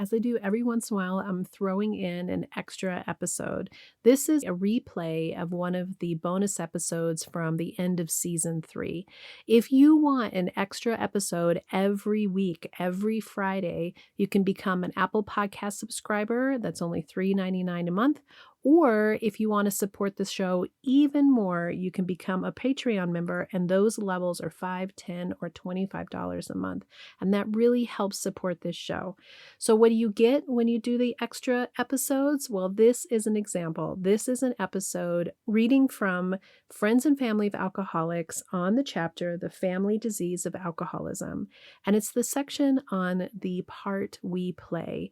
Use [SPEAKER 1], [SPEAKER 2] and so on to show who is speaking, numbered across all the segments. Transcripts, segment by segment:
[SPEAKER 1] as I do every once in a while, I'm throwing in an extra episode. This is a replay of one of the bonus episodes from the end of season 3. If you want an extra episode every week, every Friday, you can become an Apple Podcast subscriber. That's only $3.99 a month. Or if you want to support the show even more, you can become a Patreon member, and those levels are $5, $10, or $25 a month. And that really helps support this show. So what do you get when you do the extra episodes? Well, this is an example. This is an episode reading from Friends and Family of Alcoholics on the chapter, The Family Disease of Alcoholism. And it's the section on the part we play.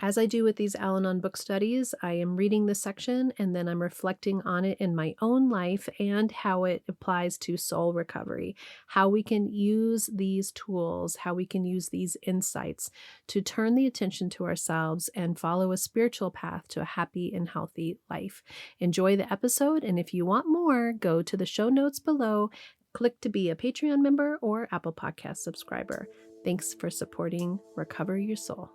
[SPEAKER 1] As I do with these Al-Anon book studies, I am reading this section and then I'm reflecting on it in my own life and how it applies to soul recovery, how we can use these tools, how we can use these insights to turn the attention to ourselves and follow a spiritual path to a happy and healthy life. Enjoy the episode, and if you want more, go to the show notes below, click to be a Patreon member or Apple Podcast subscriber. Thanks for supporting Recover Your Soul.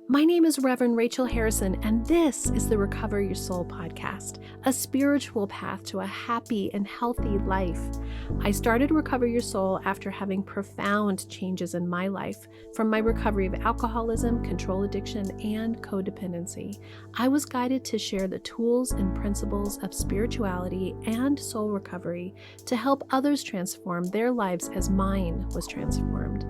[SPEAKER 1] My name is Reverend Rachel Harrison, and this is the Recover Your Soul podcast, a spiritual path to a happy and healthy life. I started Recover Your Soul after having profound changes in my life from my recovery of alcoholism, control addiction, and codependency. I was guided to share the tools and principles of spirituality and soul recovery to help others transform their lives as mine was transformed.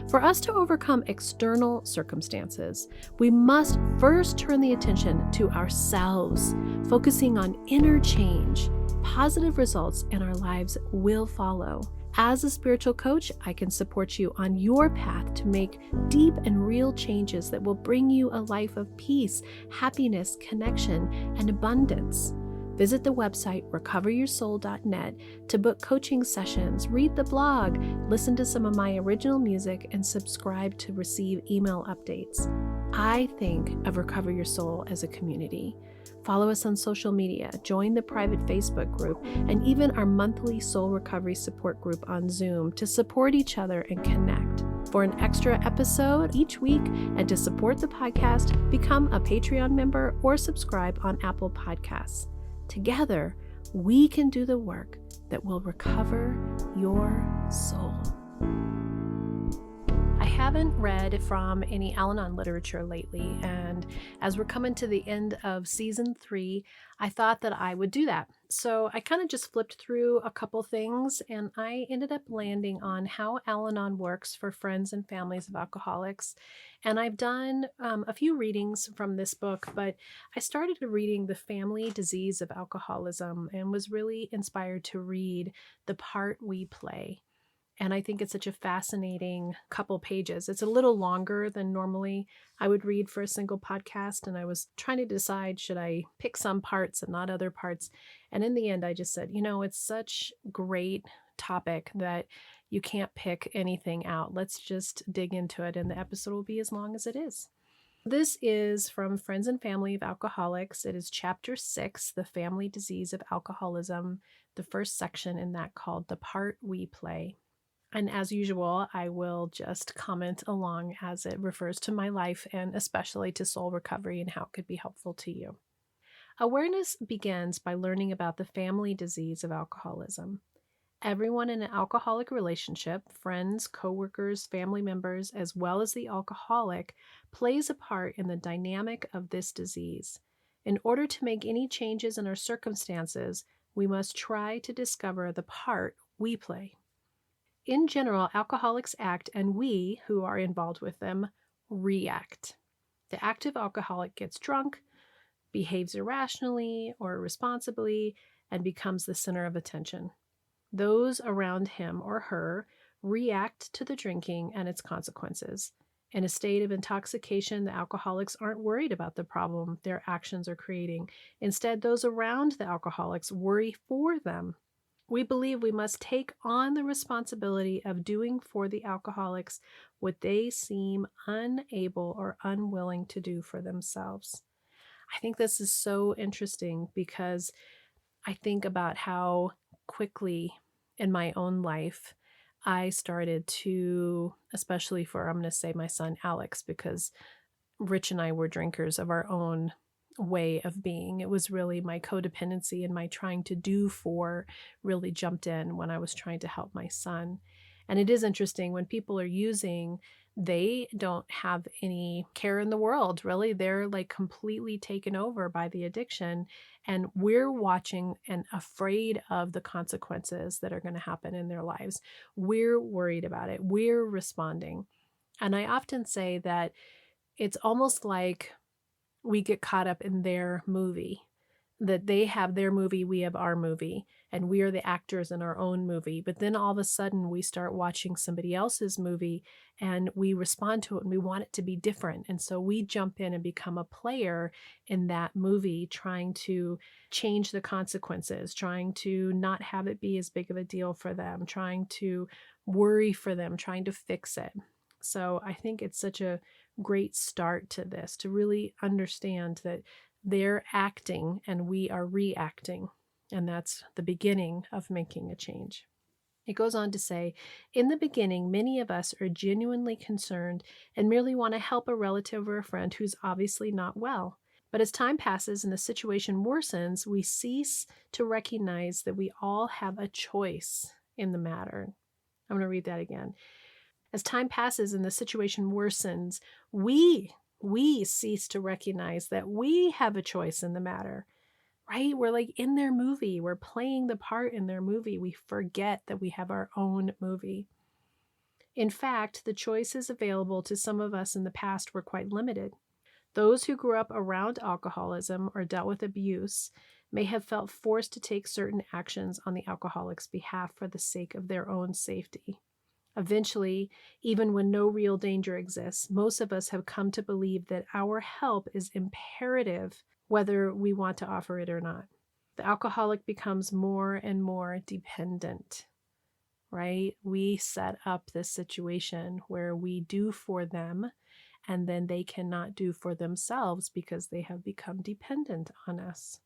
[SPEAKER 1] For us to overcome external circumstances, we must first turn the attention to ourselves, focusing on inner change. Positive results in our lives will follow. As a spiritual coach, I can support you on your path to make deep and real changes that will bring you a life of peace, happiness, connection, and abundance. Visit the website recoveryoursoul.net to book coaching sessions, read the blog, listen to some of my original music, and subscribe to receive email updates. I think of Recover Your Soul as a community. Follow us on social media, join the private Facebook group, and even our monthly soul recovery support group on Zoom to support each other and connect. For an extra episode each week and to support the podcast, become a Patreon member or subscribe on Apple Podcasts. Together, we can do the work that will recover your soul. I haven't read from any Al-Anon literature lately, and as we're coming to the end of season 3, I thought that I would do that. So I kind of just flipped through a couple things, and I ended up landing on how Al-Anon works for friends and families of alcoholics. And I've done a few readings from this book, but I started reading The Family Disease of Alcoholism and was really inspired to read The Part We Play. And I think it's such a fascinating couple pages. It's a little longer than normally I would read for a single podcast. And I was trying to decide, should I pick some parts and not other parts? And in the end, I just said, it's such great topic that you can't pick anything out. Let's just dig into it. And the episode will be as long as it is. This is from Friends and Family of Alcoholics. It is chapter 6, The Family Disease of Alcoholism, the first section in that called The Part We Play. And as usual, I will just comment along as it refers to my life and especially to soul recovery and how it could be helpful to you. Awareness begins by learning about the family disease of alcoholism. Everyone in an alcoholic relationship, friends, coworkers, family members, as well as the alcoholic, plays a part in the dynamic of this disease. In order to make any changes in our circumstances, we must try to discover the part we play. In general, alcoholics act, and we, who are involved with them, react. The active alcoholic gets drunk, behaves irrationally or irresponsibly, and becomes the center of attention. Those around him or her react to the drinking and its consequences. In a state of intoxication, the alcoholics aren't worried about the problem their actions are creating. Instead, those around the alcoholics worry for them. We believe we must take on the responsibility of doing for the alcoholics what they seem unable or unwilling to do for themselves. I think this is so interesting because I think about how quickly in my own life I started to, especially for, I'm going to say my son Alex, because Rich and I were drinkers of our own way of being. It was really my codependency and my trying to do for really jumped in when I was trying to help my son. And it is interesting when people are using, they don't have any care in the world, really. They're like completely taken over by the addiction. And we're watching and afraid of the consequences that are going to happen in their lives. We're worried about it. We're responding. And I often say that it's almost like we get caught up in their movie, that they have their movie, we have our movie, and we are the actors in our own movie. But then all of a sudden we start watching somebody else's movie and we respond to it and we want it to be different. And so we jump in and become a player in that movie, trying to change the consequences, trying to not have it be as big of a deal for them, trying to worry for them, trying to fix it. So I think it's such a great start to this, to really understand that they're acting and we are reacting. And that's the beginning of making a change. It goes on to say, in the beginning, many of us are genuinely concerned and merely want to help a relative or a friend who's obviously not well. But as time passes and the situation worsens, we cease to recognize that we all have a choice in the matter. I'm going to read that again. As time passes and the situation worsens, we cease to recognize that we have a choice in the matter, right? We're like in their movie. We're playing the part in their movie. We forget that we have our own movie. In fact, the choices available to some of us in the past were quite limited. Those who grew up around alcoholism or dealt with abuse may have felt forced to take certain actions on the alcoholic's behalf for the sake of their own safety. Eventually, even when no real danger exists, most of us have come to believe that our help is imperative, whether we want to offer it or not. The alcoholic becomes more and more dependent, right? We set up this situation where we do for them, and then they cannot do for themselves because they have become dependent on us.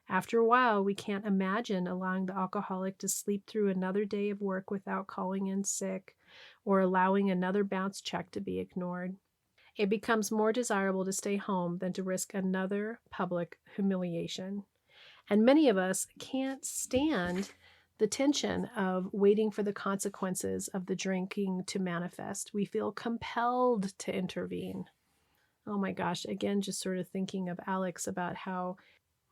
[SPEAKER 1] After a while, we can't imagine allowing the alcoholic to sleep through another day of work without calling in sick or allowing another bounce check to be ignored. It becomes more desirable to stay home than to risk another public humiliation. And many of us can't stand the tension of waiting for the consequences of the drinking to manifest. We feel compelled to intervene. Oh my gosh, again, just sort of thinking of Alex about how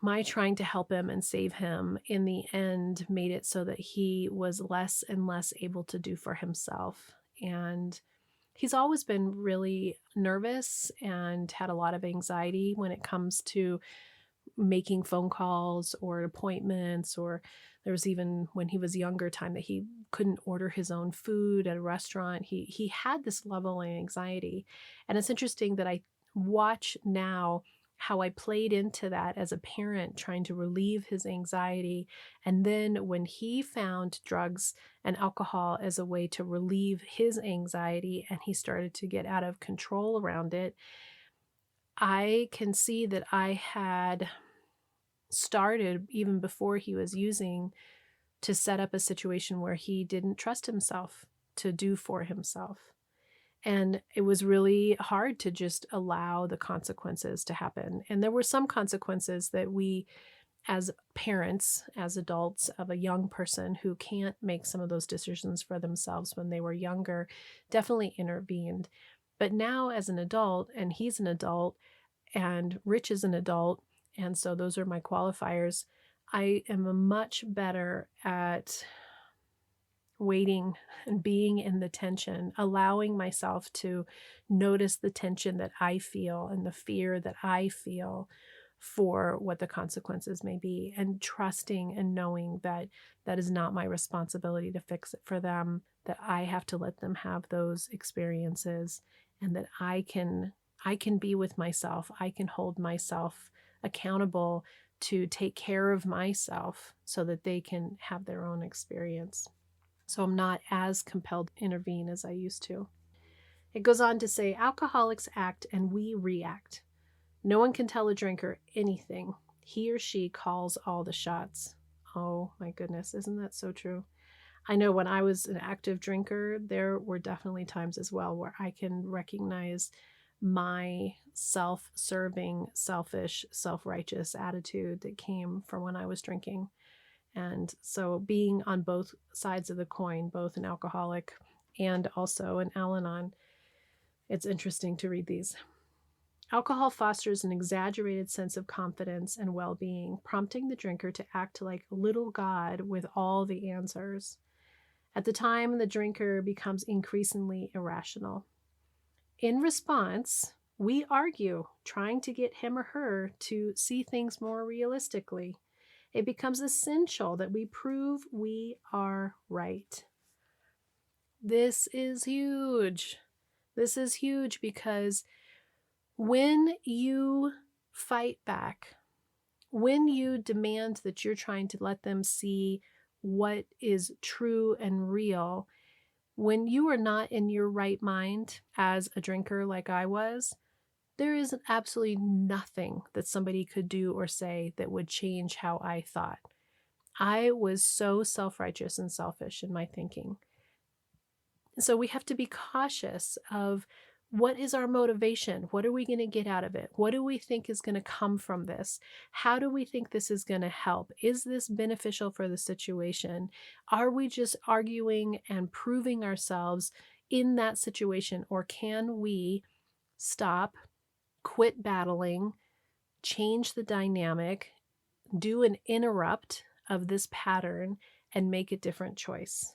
[SPEAKER 1] my trying to help him and save him in the end made it so that he was less and less able to do for himself. And he's always been really nervous and had a lot of anxiety when it comes to making phone calls or appointments, or there was even when he was younger time that he couldn't order his own food at a restaurant. He had this level of anxiety. And it's interesting that I watch now how I played into that as a parent, trying to relieve his anxiety. And then when he found drugs and alcohol as a way to relieve his anxiety and he started to get out of control around it, I can see that I had started even before he was using to set up a situation where he didn't trust himself to do for himself. And it was really hard to just allow the consequences to happen. And there were some consequences that we, as parents, as adults of a young person who can't make some of those decisions for themselves when they were younger, definitely intervened. But now as an adult, and he's an adult, and Rich is an adult, and so those are my qualifiers, I am much better at waiting and being in the tension, allowing myself to notice the tension that I feel and the fear that I feel for what the consequences may be, and trusting and knowing that that is not my responsibility to fix it for them, that I have to let them have those experiences, and that I can be with myself. I can hold myself accountable to take care of myself so that they can have their own experience. So I'm not as compelled to intervene as I used to. It goes on to say, alcoholics act and we react. No one can tell a drinker anything. He or she calls all the shots. Oh my goodness, isn't that so true? I know when I was an active drinker, there were definitely times as well where I can recognize my self-serving, selfish, self-righteous attitude that came from when I was drinking. And so being on both sides of the coin, both an alcoholic and also an Al-Anon, it's interesting to read these. Alcohol fosters an exaggerated sense of confidence and well-being, prompting the drinker to act like little God with all the answers. At the time, the drinker becomes increasingly irrational. In response, we argue, trying to get him or her to see things more realistically. It becomes essential that we prove we are right. This is huge. This is huge because when you fight back, when you demand that you're trying to let them see what is true and real, when you are not in your right mind as a drinker like I was, there is absolutely nothing that somebody could do or say that would change how I thought. I was so self-righteous and selfish in my thinking. So we have to be cautious of what is our motivation? What are we going to get out of it? What do we think is going to come from this? How do we think this is going to help? Is this beneficial for the situation? Are we just arguing and proving ourselves in that situation? Or can we stop, quit battling, change the dynamic, do an interrupt of this pattern, and make a different choice?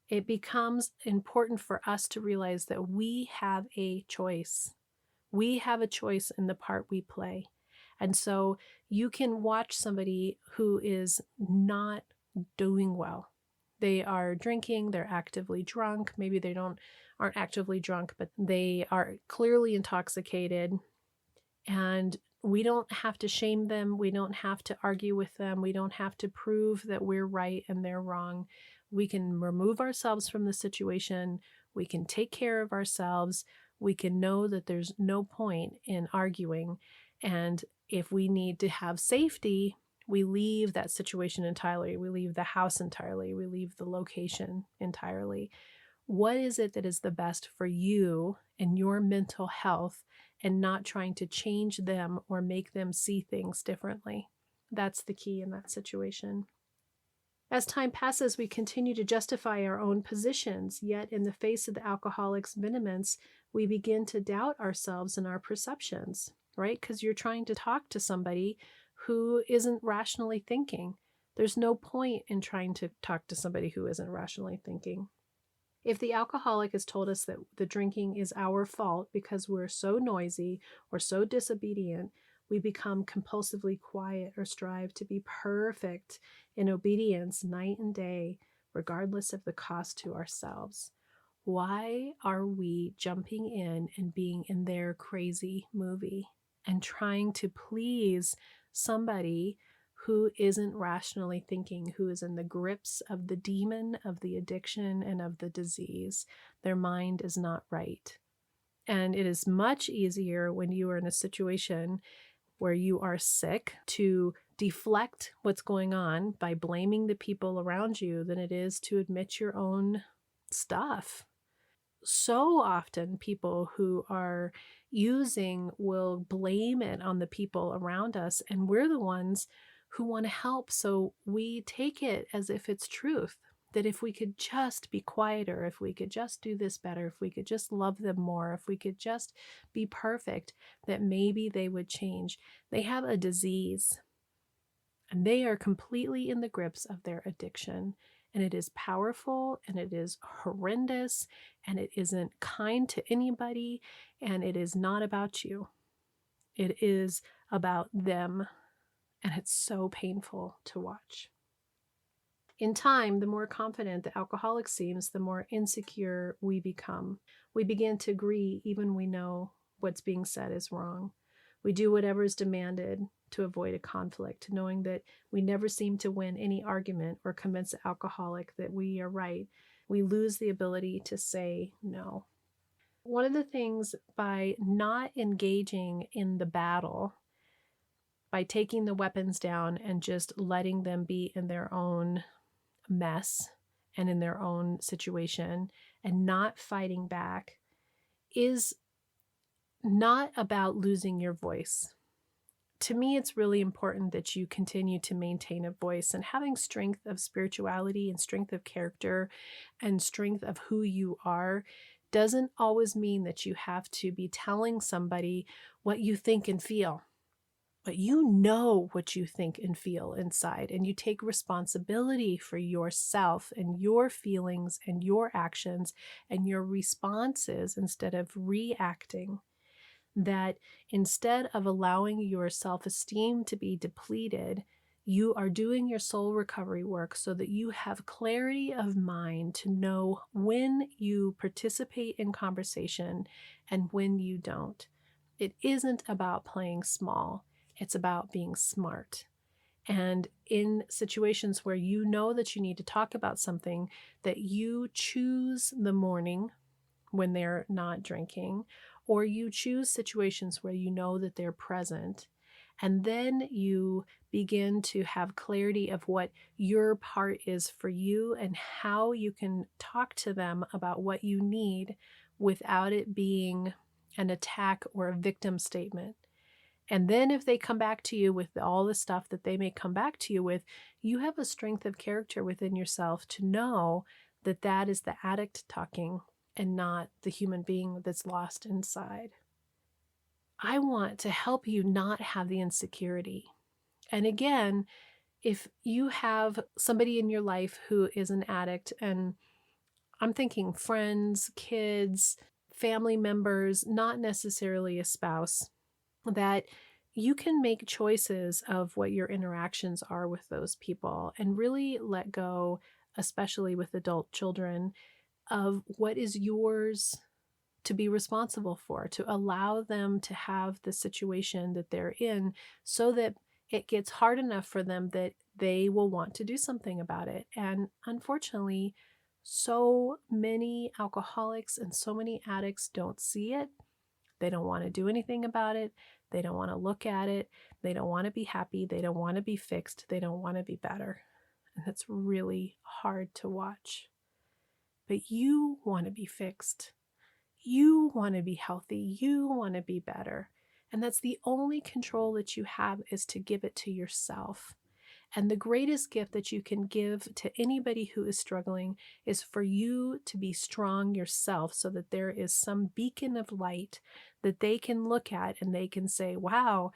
[SPEAKER 1] It becomes important for us to realize that we have a choice. We have a choice in the part we play. And so you can watch somebody who is not doing well. They are drinking, they're actively drunk. Maybe they aren't actively drunk, but they are clearly intoxicated. And we don't have to shame them. We don't have to argue with them. We don't have to prove that we're right and they're wrong. We can remove ourselves from the situation. We can take care of ourselves. We can know that there's no point in arguing. And if we need to have safety, we leave that situation entirely. We leave the house entirely. We leave the location entirely. What is it that is the best for you and your mental health, and not trying to change them or make them see things differently? That's the key in that situation. As time passes, we continue to justify our own positions, yet in the face of the alcoholic's vehemence, we begin to doubt ourselves and our perceptions, right? Because you're trying to talk to somebody who isn't rationally thinking. There's no point in trying to talk to somebody who isn't rationally thinking. If the alcoholic has told us that the drinking is our fault because we're so noisy or so disobedient, we become compulsively quiet or strive to be perfect in obedience night and day, regardless of the cost to ourselves. Why are we jumping in and being in their crazy movie and trying to please somebody who isn't rationally thinking, who is in the grips of the demon, of the addiction, and of the disease? Their mind is not right. And it is much easier when you are in a situation where you are sick to deflect what's going on by blaming the people around you than it is to admit your own stuff. So often people who are using will blame it on the people around us, and we're the ones who want to help. So we take it as if it's truth, that if we could just be quieter, if we could just do this better, if we could just love them more, if we could just be perfect, that maybe they would change. They have a disease and they are completely in the grips of their addiction. And it is powerful and it is horrendous and it isn't kind to anybody, and it is not about you. It is about them. And it's so painful to watch. In time, the more confident the alcoholic seems, the more insecure we become. We begin to agree even we know what's being said is wrong. We do whatever is demanded to avoid a conflict, knowing that we never seem to win any argument or convince the alcoholic that we are right. We lose the ability to say no. One of the things, by not engaging in the battle, by taking the weapons down and just letting them be in their own mess and in their own situation and not fighting back, is not about losing your voice. To me, it's really important that you continue to maintain a voice, and having strength of spirituality and strength of character and strength of who you are doesn't always mean that you have to be telling somebody what you think and feel. But you know what you think and feel inside, and you take responsibility for yourself and your feelings and your actions and your responses instead of reacting. That instead of allowing your self-esteem to be depleted, you are doing your soul recovery work so that you have clarity of mind to know when you participate in conversation and when you don't. It isn't about playing small, it's about being smart. And in situations where you know that you need to talk about something, that you choose the morning when they're not drinking, or you choose situations where you know that they're present, and then you begin to have clarity of what your part is for you and how you can talk to them about what you need without it being an attack or a victim statement. And then if they come back to you with all the stuff that they may come back to you with, you have a strength of character within yourself to know that that is the addict talking and not the human being that's lost inside. I want to help you not have the insecurity. And again, if you have somebody in your life who is an addict, and I'm thinking friends, kids, family members, not necessarily a spouse, that you can make choices of what your interactions are with those people and really let go, especially with adult children, of what is yours to be responsible for, to allow them to have the situation that they're in so that it gets hard enough for them that they will want to do something about it. And unfortunately, so many alcoholics and so many addicts don't see it. They don't want to do anything about it. They don't want to look at it. They don't want to be happy. They don't want to be fixed. They don't want to be better. And that's really hard to watch. But you want to be fixed. You want to be healthy. You want to be better. And that's the only control that you have, is to give it to yourself. And the greatest gift that you can give to anybody who is struggling is for you to be strong yourself, so that there is some beacon of light that they can look at and they can say, wow,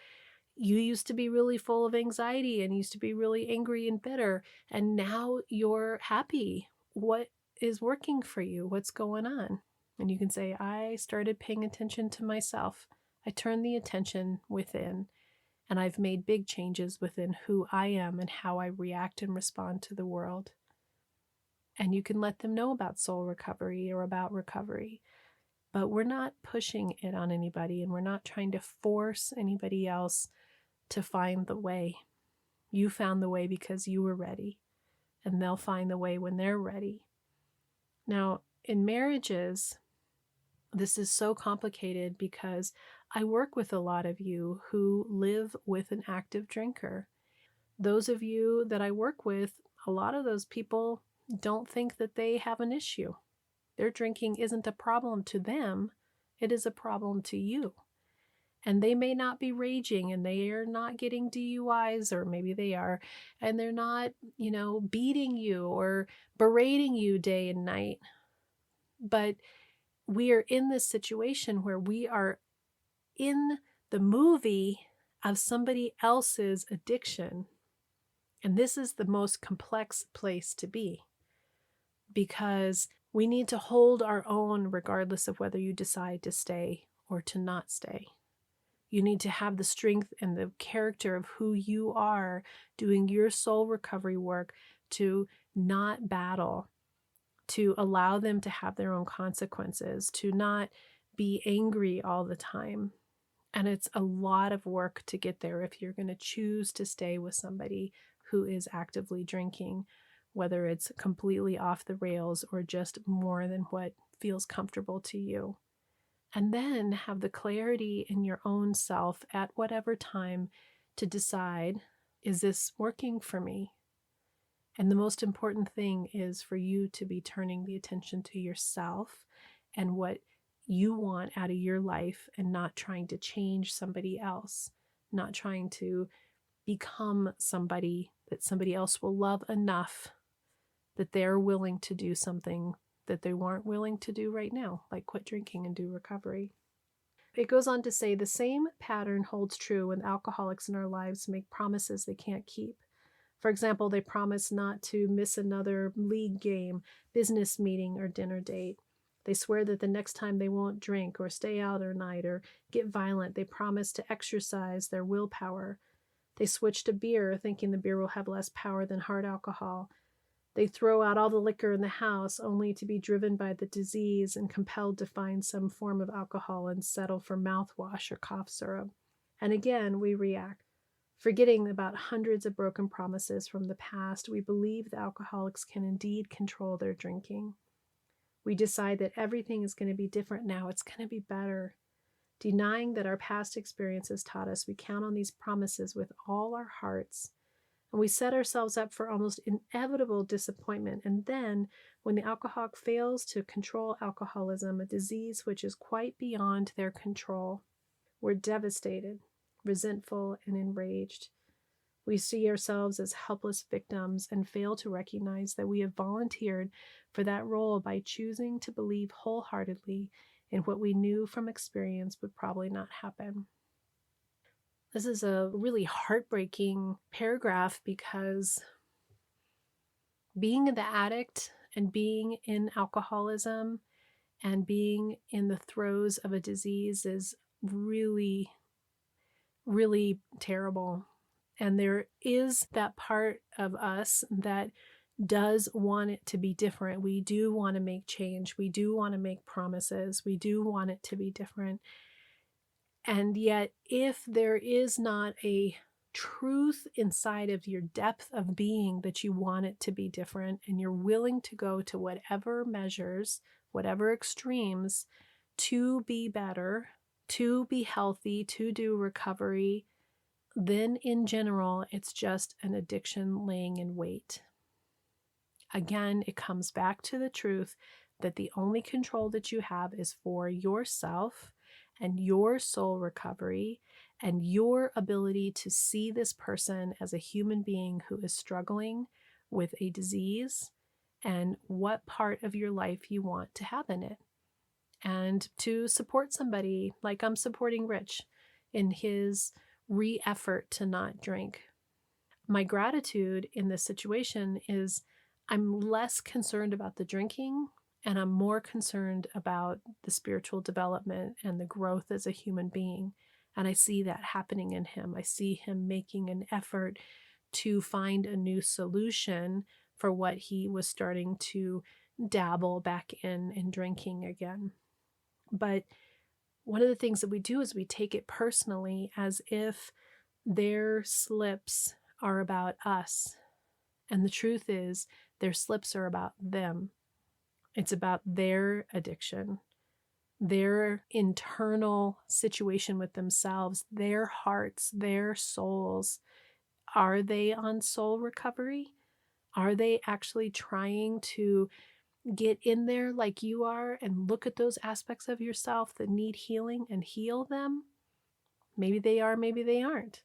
[SPEAKER 1] you used to be really full of anxiety and used to be really angry and bitter, and now you're happy. What is working for you? What's going on? And you can say, I started paying attention to myself. I turned the attention within. And I've made big changes within who I am and how I react and respond to the world. And you can let them know about soul recovery or about recovery. But we're not pushing it on anybody, and we're not trying to force anybody else to find the way. You found the way because you were ready, and they'll find the way when they're ready. Now, in marriages, this is so complicated because I work with a lot of you who live with an active drinker. Those of you that I work with, a lot of those people don't think that they have an issue. Their drinking isn't a problem to them. It is a problem to you. And they may not be raging, and they are not getting DUIs, or maybe they are, and they're not, beating you or berating you day and night. But we are in this situation where we are in the movie of somebody else's addiction. And this is the most complex place to be, because we need to hold our own regardless of whether you decide to stay or to not stay. You need to have the strength and the character of who you are doing your soul recovery work to not battle, to allow them to have their own consequences, to not be angry all the time. And it's a lot of work to get there if you're going to choose to stay with somebody who is actively drinking, whether it's completely off the rails or just more than what feels comfortable to you. And then have the clarity in your own self at whatever time to decide, is this working for me? And the most important thing is for you to be turning the attention to yourself and what you want out of your life and not trying to change somebody else, not trying to become somebody that somebody else will love enough that they're willing to do something that they weren't willing to do right now, like quit drinking and do recovery. It goes on to say the same pattern holds true when alcoholics in our lives make promises they can't keep. For example, they promise not to miss another league game, business meeting, or dinner date. They swear that the next time they won't drink or stay out at night or get violent. They promise to exercise their willpower. They switch to beer, thinking the beer will have less power than hard alcohol. They throw out all the liquor in the house only to be driven by the disease and compelled to find some form of alcohol and settle for mouthwash or cough syrup. And again, we react. Forgetting about hundreds of broken promises from the past, we believe the alcoholics can indeed control their drinking. We decide that everything is going to be different now. It's going to be better. Denying that our past experiences taught us, we count on these promises with all our hearts. And we set ourselves up for almost inevitable disappointment. And then, when the alcoholic fails to control alcoholism, a disease which is quite beyond their control, we're devastated, resentful, and enraged. We see ourselves as helpless victims and fail to recognize that we have volunteered for that role by choosing to believe wholeheartedly in what we knew from experience would probably not happen. This is a really heartbreaking paragraph because being the addict and being in alcoholism and being in the throes of a disease is really, really terrible. And there is that part of us that does want it to be different. We do want to make change. We do want to make promises. We do want it to be different. And yet, if there is not a truth inside of your depth of being that you want it to be different, and you're willing to go to whatever measures, whatever extremes to be better, to be healthy, to do recovery, then in general, it's just an addiction laying in wait. Again, it comes back to the truth that the only control that you have is for yourself and your soul recovery and your ability to see this person as a human being who is struggling with a disease and what part of your life you want to have in it. And to support somebody like I'm supporting Rich in his re-effort to not drink. My gratitude in this situation is I'm less concerned about the drinking and I'm more concerned about the spiritual development and the growth as a human being. And I see that happening in him. I see him making an effort to find a new solution for what he was starting to dabble back in drinking again. But one of the things that we do is we take it personally as if their slips are about us. And the truth is, their slips are about them. It's about their addiction, their internal situation with themselves, their hearts, their souls. Are they on soul recovery? Are they actually trying to get in there like you are and look at those aspects of yourself that need healing and heal them? Maybe they are, maybe they aren't.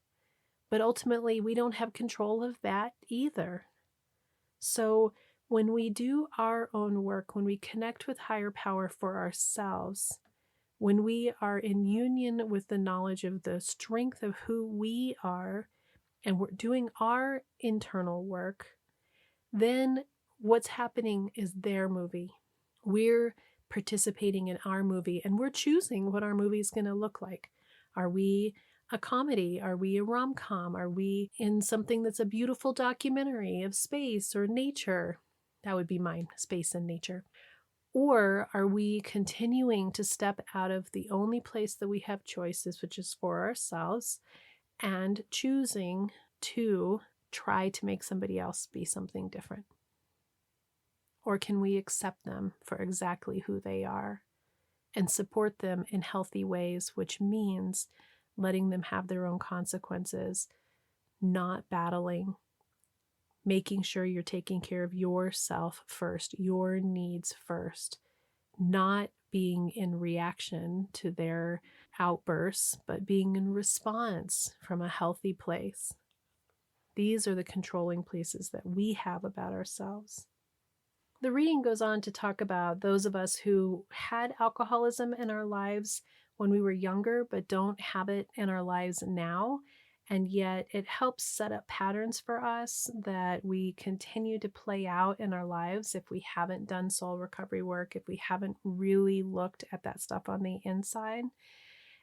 [SPEAKER 1] But ultimately, we don't have control of that either. So when we do our own work, when we connect with higher power for ourselves, when we are in union with the knowledge of the strength of who we are, and we're doing our internal work, then what's happening is their movie. We're participating in our movie, and we're choosing what our movie is going to look like. Are we a comedy? Are we a rom-com? Are we in something that's a beautiful documentary of space or nature? That would be mine, space and nature. Or are we continuing to step out of the only place that we have choices, which is for ourselves, and choosing to try to make somebody else be something different? Or can we accept them for exactly who they are and support them in healthy ways, which means letting them have their own consequences, not battling, making sure you're taking care of yourself first, your needs first, not being in reaction to their outbursts, but being in response from a healthy place. These are the controlling places that we have about ourselves. The reading goes on to talk about those of us who had alcoholism in our lives when we were younger, but don't have it in our lives now. And yet it helps set up patterns for us that we continue to play out in our lives if we haven't done soul recovery work, if we haven't really looked at that stuff on the inside.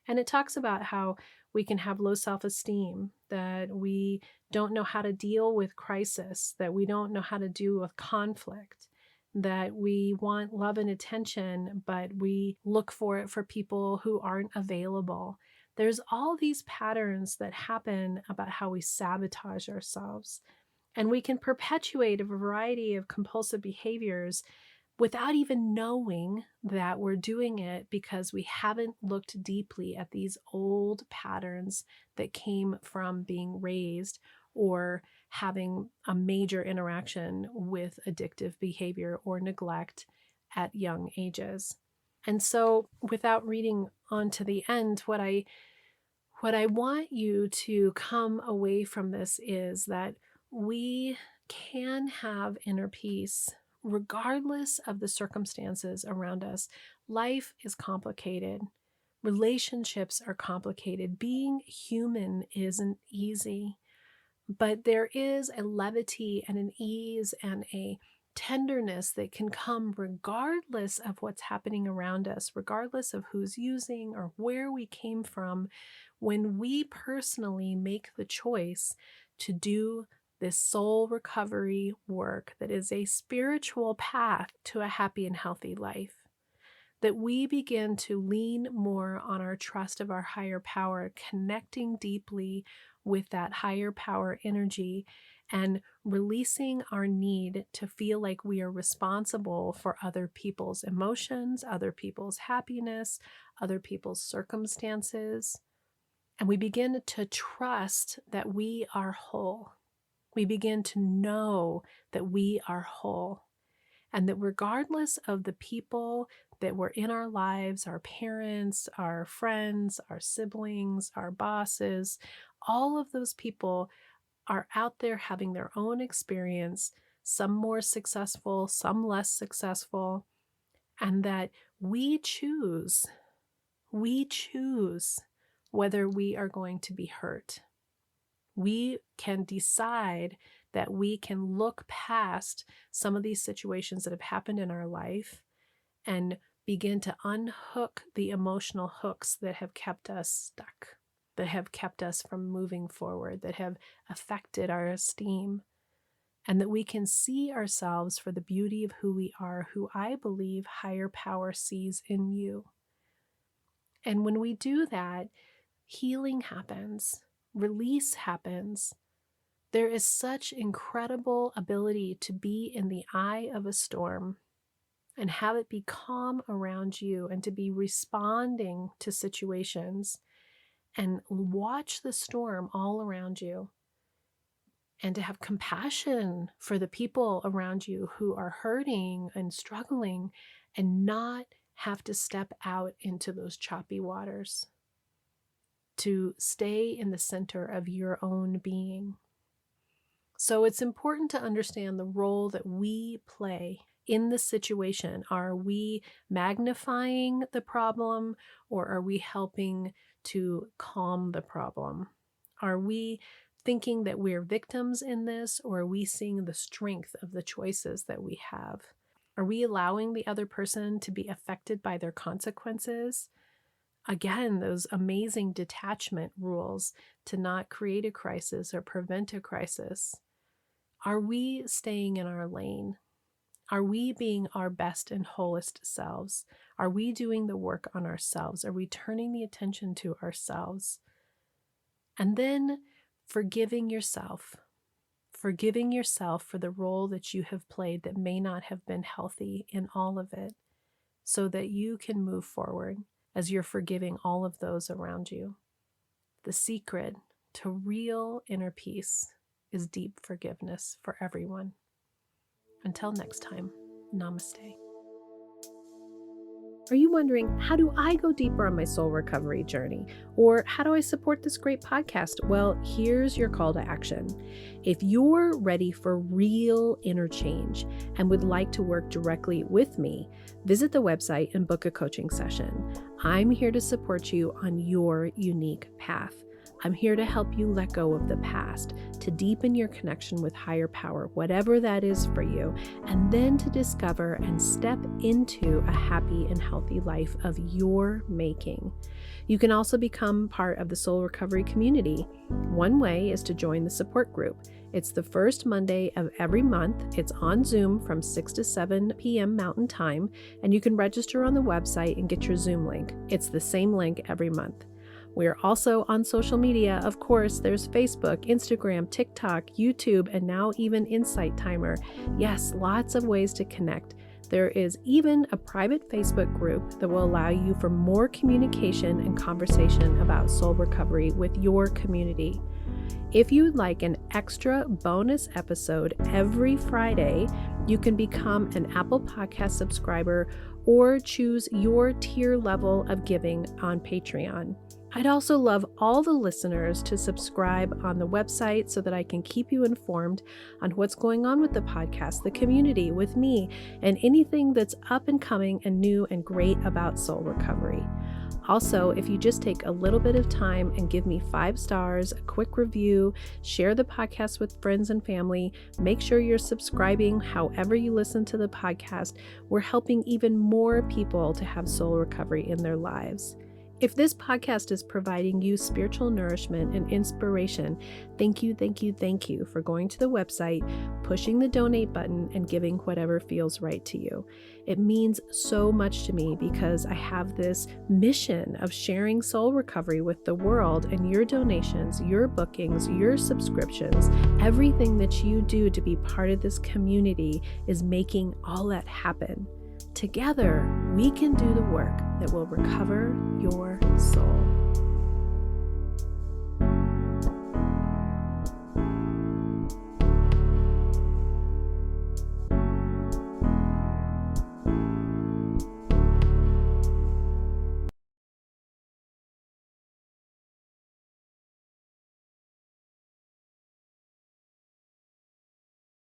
[SPEAKER 1] And it talks about how we can have low self-esteem, that we don't know how to deal with crisis, that we don't know how to deal with conflict, that we want love and attention, but we look for it for people who aren't available. There's all these patterns that happen about how we sabotage ourselves. And we can perpetuate a variety of compulsive behaviors without even knowing that we're doing it because we haven't looked deeply at these old patterns that came from being raised or having a major interaction with addictive behavior or neglect at young ages. And so, without reading on to the end, what I want you to come away from this is that we can have inner peace regardless of the circumstances around us. Life is complicated. Relationships are complicated. Being human isn't easy. But there is a levity and an ease and a tenderness that can come regardless of what's happening around us, regardless of who's using or where we came from, when we personally make the choice to do this soul recovery work that is a spiritual path to a happy and healthy life. That we begin to lean more on our trust of our higher power, connecting deeply with that higher power energy and releasing our need to feel like we are responsible for other people's emotions, other people's happiness, other people's circumstances. And we begin to trust that we are whole. We begin to know that we are whole. And that regardless of the people that were in our lives, our parents, our friends, our siblings, our bosses, all of those people are out there having their own experience, some more successful, some less successful, and that we choose whether we are going to be hurt. We can decide that we can look past some of these situations that have happened in our life and begin to unhook the emotional hooks that have kept us stuck, that have kept us from moving forward, that have affected our esteem, and that we can see ourselves for the beauty of who we are, who I believe higher power sees in you. And when we do that, healing happens, release happens. There is such incredible ability to be in the eye of a storm and have it be calm around you and to be responding to situations and watch the storm all around you and to have compassion for the people around you who are hurting and struggling and not have to step out into those choppy waters, to stay in the center of your own being. So it's important to understand the role that we play in the situation. Are we magnifying the problem, or are we helping to calm the problem? Are we thinking that we're victims in this, or are we seeing the strength of the choices that we have? Are we allowing the other person to be affected by their consequences? Again, those amazing detachment rules to not create a crisis or prevent a crisis. Are we staying in our lane? Are we being our best and wholest selves? Are we doing the work on ourselves? Are we turning the attention to ourselves? And then forgiving yourself for the role that you have played that may not have been healthy in all of it, so that you can move forward as you're forgiving all of those around you. The secret to real inner peace is deep forgiveness for everyone. Until next time, namaste. Are you wondering, how do I go deeper on my soul recovery journey? Or how do I support this great podcast? Well, here's your call to action. If you're ready for real inner change and would like to work directly with me, visit the website and book a coaching session. I'm here to support you on your unique path. I'm here to help you let go of the past, to deepen your connection with higher power, whatever that is for you, and then to discover and step into a happy and healthy life of your making. You can also become part of the soul recovery community. One way is to join the support group. It's the first Monday of every month. It's on Zoom from 6 to 7 p.m. Mountain Time, and you can register on the website and get your Zoom link. It's the same link every month. We're also on social media. Of course, there's Facebook, Instagram, TikTok, YouTube, and now even Insight Timer. Yes, lots of ways to connect. There is even a private Facebook group that will allow you for more communication and conversation about soul recovery with your community. If you'd like an extra bonus episode every Friday, you can become an Apple Podcast subscriber or choose your tier level of giving on Patreon. I'd also love all the listeners to subscribe on the website so that I can keep you informed on what's going on with the podcast, the community, with me, and anything that's up and coming and new and great about soul recovery. Also, if you just take a little bit of time and give me 5 stars, a quick review, share the podcast with friends and family, make sure you're subscribing however you listen to the podcast, we're helping even more people to have soul recovery in their lives. If this podcast is providing you spiritual nourishment and inspiration, thank you for going to the website, pushing the donate button, and giving whatever feels right to you. It means so much to me because I have this mission of sharing soul recovery with the world, and your donations, your bookings, your subscriptions, everything that you do to be part of this community is making all that happen. Together, we can do the work that will recover your soul.